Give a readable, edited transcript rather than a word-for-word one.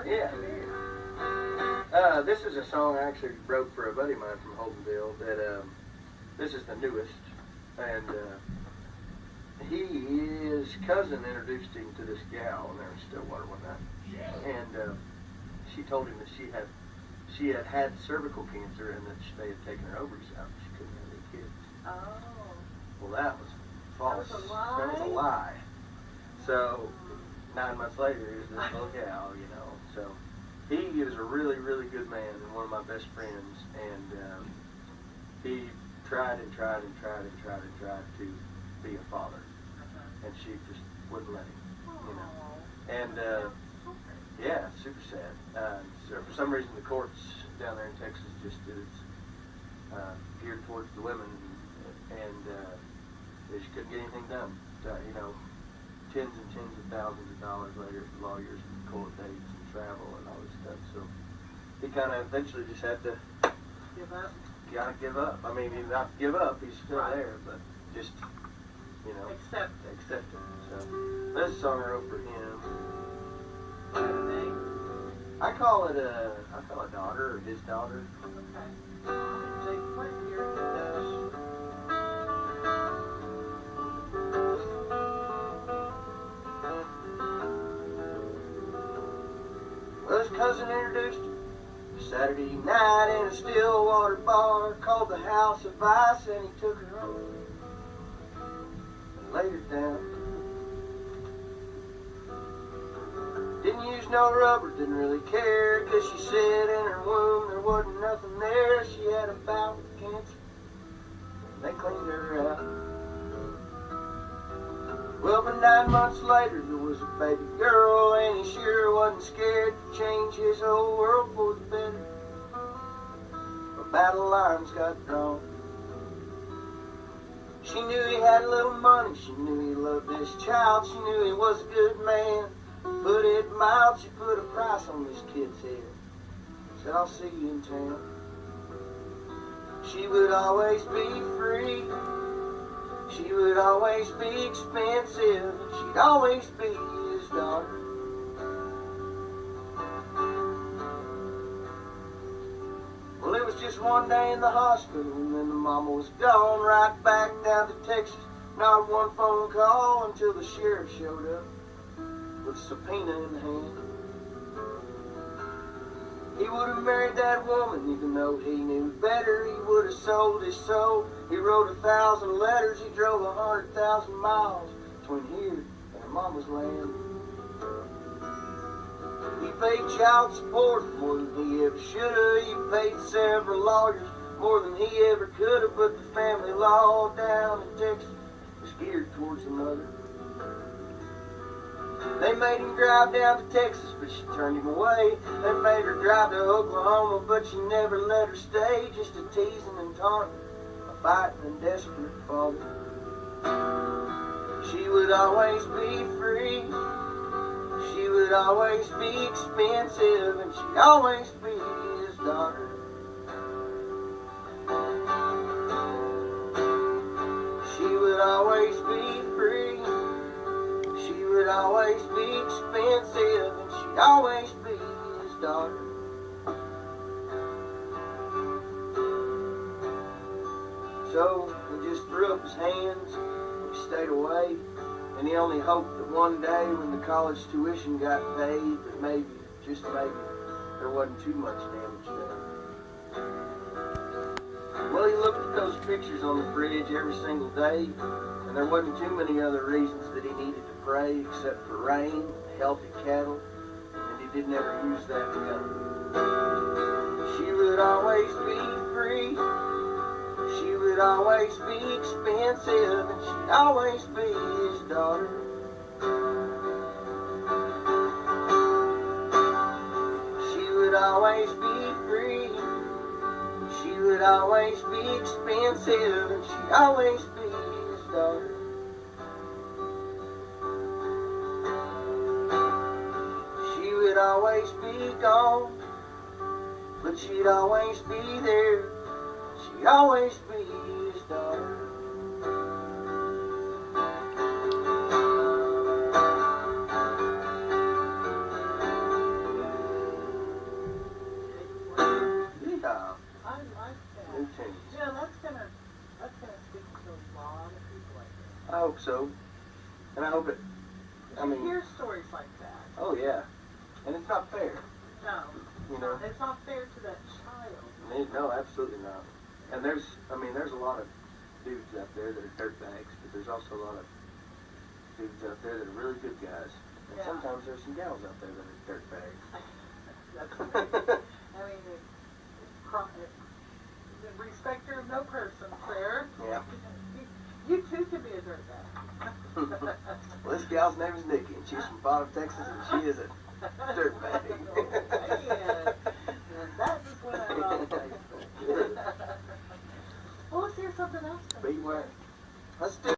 Yeah. This is a song I actually wrote for a buddy of mine from Holdenville. This is the newest, and his cousin introduced him to this gal there in Stillwater one night, and she told him that she had cervical cancer and that they had taken her ovaries out. She couldn't have any kids. Oh. Well, that was false. That was a lie. That was a lie. So 9 months later, here's this little gal, So he is a really, really good man and one of my best friends, and he tried to be a father, and she just wouldn't let him, And yeah, super sad. So for some reason, the courts down there in Texas just geared towards the women, and they just couldn't get anything done. Tens and tens of thousands of dollars later for lawyers and court dates and travel and all this stuff. So he kind of eventually just had to give up. Give up. I mean, not give up. He's still there, but just accept it. So this is a song I wrote for him. I call it daughter or his daughter. Okay. What year did this? Well, his cousin introduced him Saturday night in a Stillwater bar called the House of Ice, and he took her home and laid her down. Didn't use no rubber, didn't really care, 'cause she said in her womb there wasn't nothing there. She had a bout with cancer, and they cleaned her out. Well, but 9 months later there was a baby girl, and he sure wasn't scared to change his whole world for the better. But battle lines got drawn. She knew he had a little money, she knew he loved this child, she knew he was a good man. Put it mild, she put a price on this kid's head. Said, I'll see you in town. She would always be free. She would always be expensive, and she'd always be his daughter. Well, it was just one day in the hospital, and then the mama was gone, right back down to Texas. Not one phone call until the sheriff showed up with a subpoena in hand. He would have married that woman even though he knew better. He would have sold his soul. He wrote 1,000 letters. He drove 100,000 miles between here and her mama's land. He paid child support more than he ever should have. He paid several lawyers more than he ever could have. But the family law down in Texas was geared towards the mother. They made him drive down to Texas, but she turned him away. They made her drive to Oklahoma, but she never let her stay. Just a teasing and taunting, a fighting and desperate father. She would always be free. She would always be expensive, and she'd always be his daughter. She would always be free. She would always be expensive, and she'd always be his daughter. So he just threw up his hands, and he stayed away, and he only hoped that one day when the college tuition got paid, that maybe, just maybe, there wasn't too much damage done. Well, he looked at those pictures on the fridge every single day, and there wasn't too many other reasons that he needed to pray except for rain, healthy cattle, and he didn't ever use that gun. She would always be free. She would always be expensive, and she'd always be his daughter. She would always be free. She would always be expensive, and she'd always be his daughter. She would always be gone, but she'd always be there. She'd always be his daughter. so. And I hope it, I mean. You hear stories like that. Oh, yeah. And it's not fair. No. You know? It's not fair to that child. No, absolutely not. And there's a lot of dudes out there that are dirtbags, but there's also a lot of dudes out there that are really good guys. And Yeah. sometimes there's some gals out there that are dirtbags. That's amazing. I mean, the respecter of no person, sir. Yeah. You too can be a dirtbag. Well, this gal's name is Nikki, and she's from Bottom, Texas, and she is a dirtbag. Man, that just went out on Facebook. Well, let's hear something else. Beware. Let's do